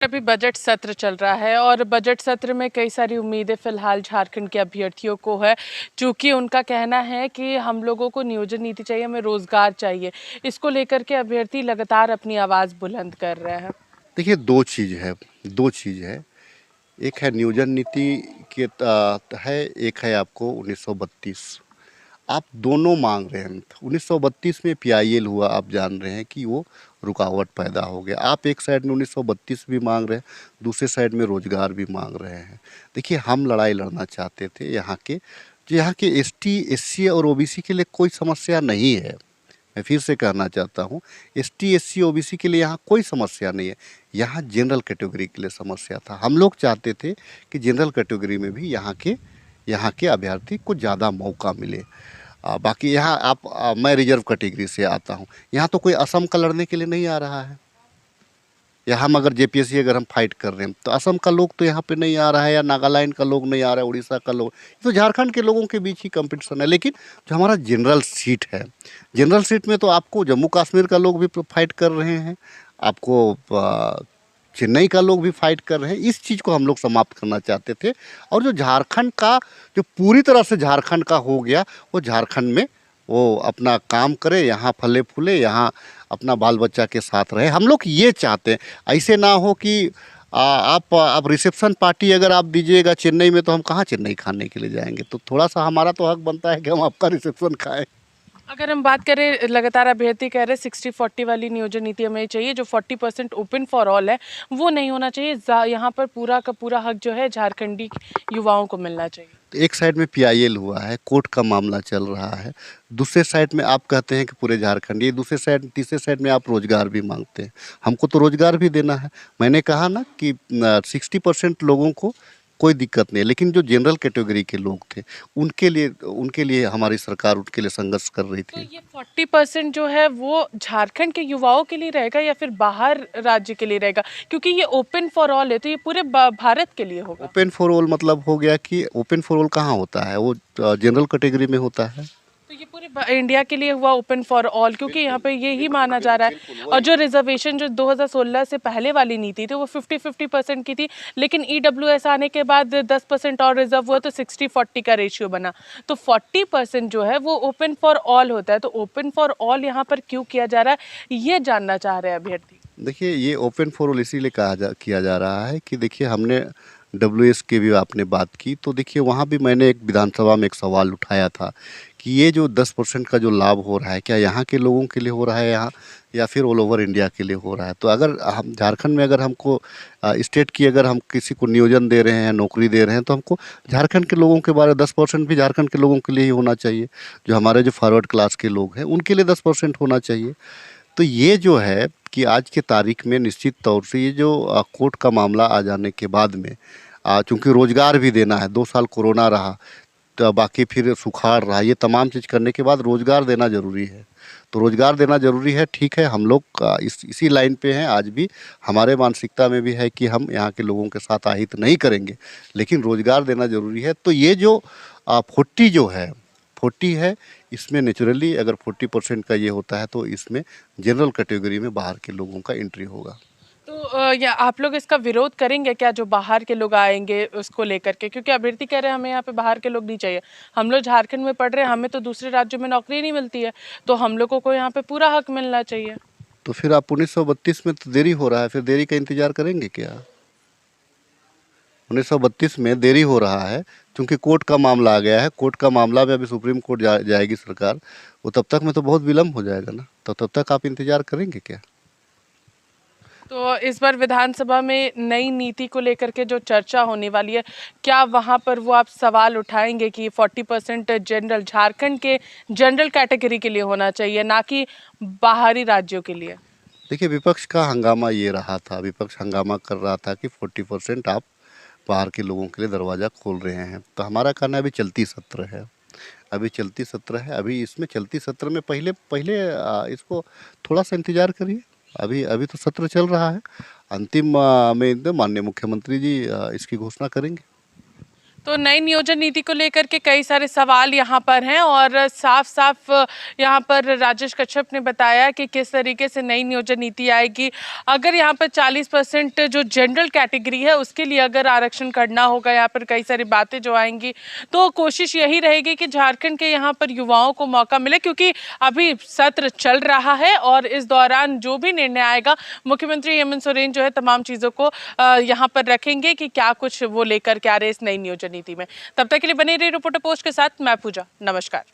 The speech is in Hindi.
अभी बजट सत्र चल रहा है और बजट सत्र में कई सारी उम्मीदें फिलहाल झारखंड के अभ्यर्थियों को है। चूंकि उनका कहना है कि हम लोगों को नियोजन नीति चाहिए, हमें रोजगार चाहिए। इसको लेकर के अभ्यर्थी लगातार अपनी आवाज बुलंद कर रहे हैं। देखिए, दो चीज़ है। एक है नियोजन नीति के है, एक है आपको 1932। आप दोनों मांग रहे हैं। 1932 में पीआईएल हुआ, आप जान रहे हैं कि वो रुकावट पैदा हो गया। आप एक साइड में 1932 भी मांग रहे हैं, दूसरे साइड में रोजगार भी मांग रहे हैं। देखिए, हम लड़ाई लड़ना चाहते थे यहाँ के एसटी एससी और ओबीसी के लिए कोई समस्या नहीं है। मैं फिर से कहना चाहता हूँ, एसटी एससी ओबीसी के लिए यहाँ कोई समस्या नहीं है। यहाँ जनरल कैटेगरी के लिए समस्या था। हम लोग चाहते थे कि जनरल कैटेगरी में भी यहाँ के अभ्यर्थी को ज़्यादा मौका मिले। बाकी यहाँ मैं रिजर्व कैटेगरी से आता हूँ। यहाँ तो कोई असम का लड़ने के लिए नहीं आ रहा है। यहाँ हम अगर जेपीएससी अगर हम फाइट कर रहे हैं तो असम का लोग तो यहाँ पे नहीं आ रहा है, या नागालैंड का लोग नहीं आ रहा है, उड़ीसा का लोग, तो झारखंड के लोगों के बीच ही कंपटीशन है। लेकिन जो हमारा जनरल सीट है, जनरल सीट में तो आपको जम्मू कश्मीर का लोग भी फाइट कर रहे हैं, आपको चेन्नई का लोग भी फाइट कर रहे हैं। इस चीज़ को हम लोग समाप्त करना चाहते थे। और जो झारखंड का, जो पूरी तरह से झारखंड का हो गया, वो झारखंड में वो अपना काम करे, यहाँ फले फूले, यहाँ अपना बाल बच्चा के साथ रहे। हम लोग ये चाहते हैं। ऐसे ना हो कि आप रिसेप्शन पार्टी अगर आप दीजिएगा चेन्नई में, तो हम कहाँ चेन्नई खाने के लिए जाएंगे। तो थोड़ा सा हमारा तो हक बनता है कि हम आपका रिसेप्शन खाएं। अगर हम बात करें, लगातार अभ्यर्थी कह रहे 60-40 वाली नियोजन नीति हमें चाहिए। जो 40% ओपन फॉर ऑल है वो नहीं होना चाहिए। यहाँ पर पूरा का पूरा हक जो है झारखंडी युवाओं को मिलना चाहिए। तो एक साइड में पीआईएल हुआ है, कोर्ट का मामला चल रहा है। दूसरे साइड में आप कहते हैं कि पूरे झारखंड, ये दूसरे साइड, तीसरे साइड में आप रोजगार भी मांगते हैं। हमको तो रोजगार भी देना है। मैंने कहा ना कि 60% लोगों को कोई दिक्कत नहीं है, लेकिन जो जनरल कैटेगरी के लोग थे, उनके लिए हमारी सरकार उनके लिए संघर्ष कर रही तो थी। ये 40% जो है वो झारखंड के युवाओं के लिए रहेगा या फिर बाहर राज्य के लिए रहेगा? क्योंकि ये ओपन फॉर ऑल है तो ये पूरे भारत के लिए होगा। ओपन फॉर ऑल मतलब हो गया कि ओपन फॉर ऑल कहाँ होता है, वो जनरल कैटेगरी में होता है। तो ये पूरे इंडिया के लिए हुआ ओपन फॉर ऑल, क्योंकि यहाँ पे ये ही माना जा रहा है। और जो रिजर्वेशन जो 2016 से पहले वाली नीति थी वो 50-50% की थी, लेकिन ईडब्ल्यूएस आने के बाद 10% और रिजर्व हुआ तो 60-40 का रेशियो बना। तो 40% जो है वो ओपन फॉर ऑल होता है। तो ओपन फॉर ऑल यहाँ पर क्यों किया जा रहा है, ये जानना चाह रहे हैं अभ्यर्थी। देखिए, ये ओपन फॉर ऑल इसीलिए किया जा रहा है कि देखिए, हमने डब्ल्यूएस की भी आपने बात की, तो देखिए वहाँ भी मैंने एक विधानसभा में एक सवाल उठाया था कि ये जो 10% का जो लाभ हो रहा है, क्या यहाँ के लोगों के लिए हो रहा है यहाँ, या फिर ऑल ओवर इंडिया के लिए हो रहा है। तो अगर हम झारखंड में, अगर हमको स्टेट की, अगर हम किसी को नियोजन दे रहे हैं, नौकरी दे रहे हैं, तो हमको झारखंड के लोगों के बारे 10% भी झारखंड के लोगों के लिए ही होना चाहिए। जो हमारे जो फॉरवर्ड क्लास के लोग हैं, उनके लिए 10% होना चाहिए। तो ये जो है कि आज के तारीख में निश्चित तौर से ये जो कोर्ट का मामला आ जाने के बाद में, चूँकि रोज़गार भी देना है, 2 साल कोरोना रहा, तो बाकी फिर सुखाड़ रहा, ये तमाम चीज़ करने के बाद रोज़गार देना ज़रूरी है। तो रोज़गार देना ज़रूरी है, ठीक है। हम लोग इसी लाइन पे हैं आज भी। हमारे मानसिकता में भी है कि हम यहाँ के लोगों के साथ अहित नहीं करेंगे, लेकिन रोज़गार देना ज़रूरी है। तो ये जो 40 है, इसमें नेचुरली अगर 40% का ये होता है, तो इसमें जनरल कैटेगरी में बाहर के लोगों का एंट्री होगा। तो या आप लोग इसका विरोध करेंगे क्या, जो बाहर के लोग आएंगे उसको लेकर के? क्योंकि अभ्यर्थी कह रहे हैं हमें यहाँ पे बाहर के लोग नहीं चाहिए, हम लोग झारखंड में पढ़ रहे हैं, हमें तो दूसरे राज्यों में नौकरी नहीं मिलती है, तो हम लोगों को यहाँ पे पूरा हक मिलना चाहिए। तो फिर आप 1932 में तो देरी हो रहा है, फिर देरी का इंतजार करेंगे क्या? 1932 में देरी हो रहा है क्योंकि कोर्ट का मामला आ गया है। कोर्ट का मामला में अभी सुप्रीम कोर्ट जाएगी सरकार, वो तब तक में तो बहुत विलम्ब हो जाएगा ना। तो तब तक आप इंतजार करेंगे क्या? तो इस बार विधानसभा में नई नीति को लेकर के जो चर्चा होने वाली है, क्या वहां पर वो आप सवाल उठाएंगे कि 40% जनरल झारखंड के जनरल कैटेगरी के लिए होना चाहिए, ना कि बाहरी राज्यों के लिए? देखिए, विपक्ष का हंगामा ये रहा था, विपक्ष हंगामा कर रहा था कि 40% आप बाहर के लोगों के लिए दरवाज़ा खोल रहे हैं। तो हमारा कहना है, अभी चलती सत्र है, अभी चलती सत्र है, अभी इसमें चलती सत्र में पहले पहले इसको थोड़ा सा इंतज़ार करिए। अभी अभी तो सत्र चल रहा है। अंतिम में तो माननीय मुख्यमंत्री जी इसकी घोषणा करेंगे। तो नई नियोजन नीति को लेकर के कई सारे सवाल यहाँ पर हैं और साफ साफ यहाँ पर राजेश कश्यप ने बताया कि किस तरीके से नई नियोजन नीति आएगी। अगर यहाँ पर 40% जो जनरल कैटेगरी है उसके लिए अगर आरक्षण करना होगा, यहाँ पर कई सारी बातें जो आएंगी, तो कोशिश यही रहेगी कि झारखंड के यहाँ पर युवाओं को मौका मिले, क्योंकि अभी सत्र चल रहा है और इस दौरान जो भी निर्णय आएगा मुख्यमंत्री हेमंत सोरेन जो है तमाम चीज़ों को यहाँ पर रखेंगे कि क्या कुछ वो लेकर के आ रहे इस नई नियोजन नीति में। तब तक के लिए बने रहिए रिपोर्टर पोस्ट के साथ। मैं पूजा, नमस्कार।